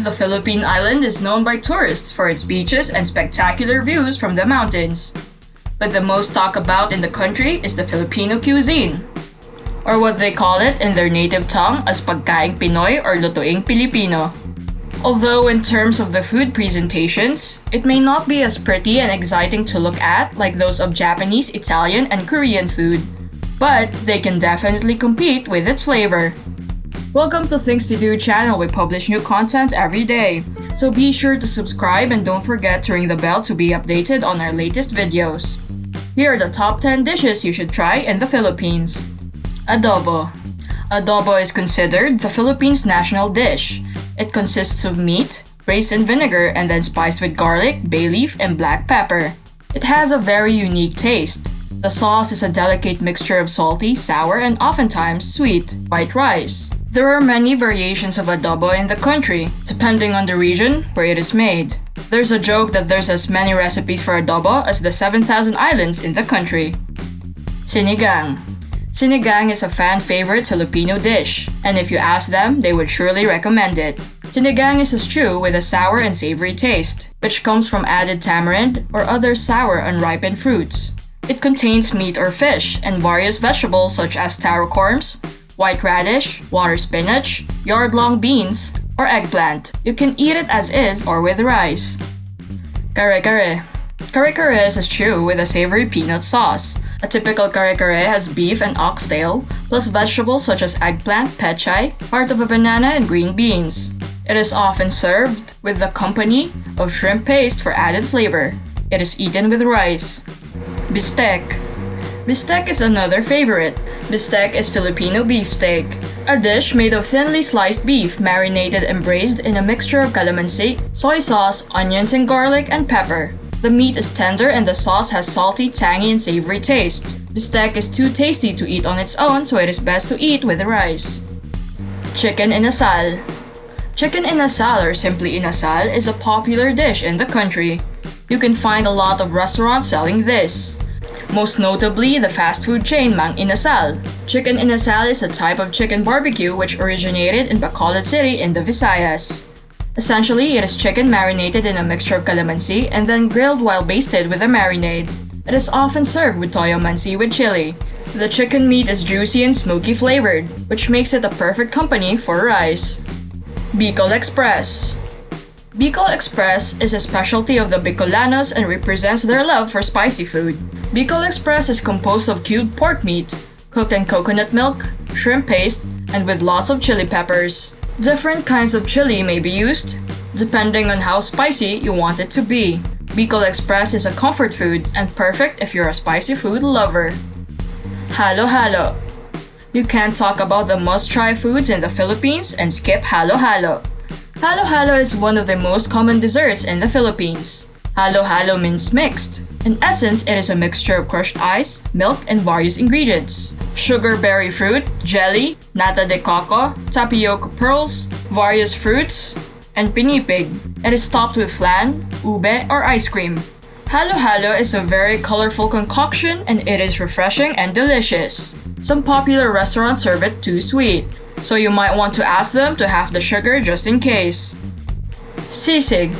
The Philippine Island is known by tourists for its beaches and spectacular views from the mountains. But the most talked about in the country is the Filipino cuisine, or what they call it in their native tongue as Pagkaing Pinoy or Lutuing Pilipino. Although in terms of the food presentations, it may not be as pretty and exciting to look at like those of Japanese, Italian, and Korean food, but they can definitely compete with its flavor. Welcome to Things to Do channel. We publish new content every day, so be sure to subscribe and don't forget to ring the bell to be updated on our latest videos. Here are the top 10 dishes you should try in the Philippines. Adobo. Adobo is considered the Philippines' national dish. It consists of meat, braised in vinegar and then spiced with garlic, bay leaf, and black pepper. It has a very unique taste. The sauce is a delicate mixture of salty, sour, and oftentimes sweet, white rice. There are many variations of adobo in the country, depending on the region where it is made. There's a joke that there's as many recipes for adobo as the 7,000 islands in the country. Sinigang. Sinigang is a fan favorite Filipino dish, and if you ask them, they would surely recommend it. Sinigang is a stew with a sour and savory taste, which comes from added tamarind or other sour unripened fruits. It contains meat or fish and various vegetables such as taro corms, white radish, water spinach, yard-long beans, or eggplant. You can eat it as is or with rice. Kare-kare. Kare-kare is a stew with a savory peanut sauce. A typical kare-kare has beef and oxtail, plus vegetables such as eggplant, pechay, part of a banana, and green beans. It is often served with the company of shrimp paste for added flavor. It is eaten with rice. Beefsteak. Beefsteak is another favorite. Beefsteak is Filipino beefsteak, a dish made of thinly sliced beef marinated and braised in a mixture of calamansi, soy sauce, onions and garlic, and pepper. The meat is tender and the sauce has salty, tangy, and savory taste. Beefsteak is too tasty to eat on its own, so it is best to eat with rice. Chicken inasal. Chicken inasal, or simply inasal, is a popular dish in the country. You can find a lot of restaurants selling this. Most notably, the fast food chain Mang Inasal. Chicken inasal is a type of chicken barbecue which originated in Bacolod City in the Visayas. Essentially, it is chicken marinated in a mixture of calamansi and then grilled while basted with a marinade. It is often served with toyo mansi with chili. The chicken meat is juicy and smoky flavored, which makes it a perfect company for rice. Bicol Express. Bicol Express is a specialty of the Bicolanos and represents their love for spicy food. Bicol Express is composed of cubed pork meat, cooked in coconut milk, shrimp paste, and with lots of chili peppers. Different kinds of chili may be used, depending on how spicy you want it to be. Bicol Express is a comfort food and perfect if you're a spicy food lover. Halo-halo. You can't talk about the must-try foods in the Philippines and skip halo-halo. Halo-halo is one of the most common desserts in the Philippines. Halo-halo means mixed. In essence, it is a mixture of crushed ice, milk, and various ingredients. Sugar berry fruit, jelly, nata de coco, tapioca pearls, various fruits, and pinipig. It is topped with flan, ube, or ice cream. Halo-halo is a very colorful concoction and it is refreshing and delicious. Some popular restaurants serve it too sweet, so you might want to ask them to have the sugar just in case. Seasick.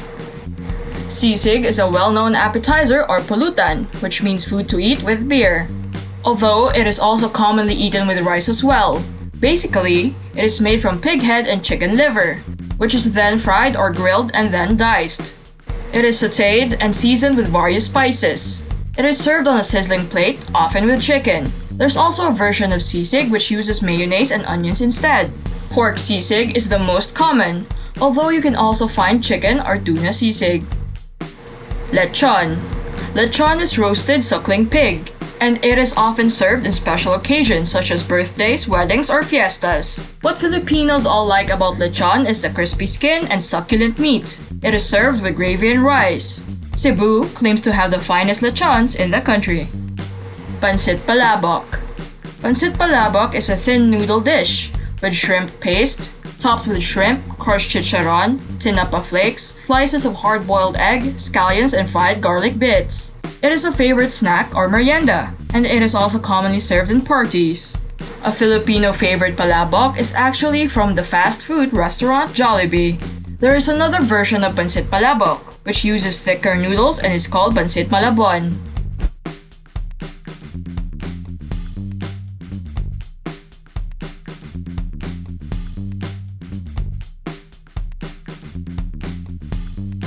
Seasick is a well-known appetizer or pulutan, which means food to eat with beer. Although it is also commonly eaten with rice as well. Basically, it is made from pig head and chicken liver, which is then fried or grilled and then diced. It is sautéed and seasoned with various spices. It is served on a sizzling plate, often with chicken. There's also a version of sisig which uses mayonnaise and onions instead. Pork sisig is the most common, although you can also find chicken or tuna sisig. Lechon. Lechon is roasted suckling pig, and it is often served in special occasions such as birthdays, weddings, or fiestas. What Filipinos all like about lechon is the crispy skin and succulent meat. It is served with gravy and rice. Cebu claims to have the finest lechons in the country. Pancit Palabok. Pancit Palabok is a thin noodle dish with shrimp paste, topped with shrimp, crushed chicharron, tinapa flakes, slices of hard-boiled egg, scallions, and fried garlic bits. It is a favorite snack or merienda, and it is also commonly served in parties. A Filipino favorite palabok is actually from the fast food restaurant Jollibee. There is another version of pancit palabok, which uses thicker noodles and is called pancit malabon.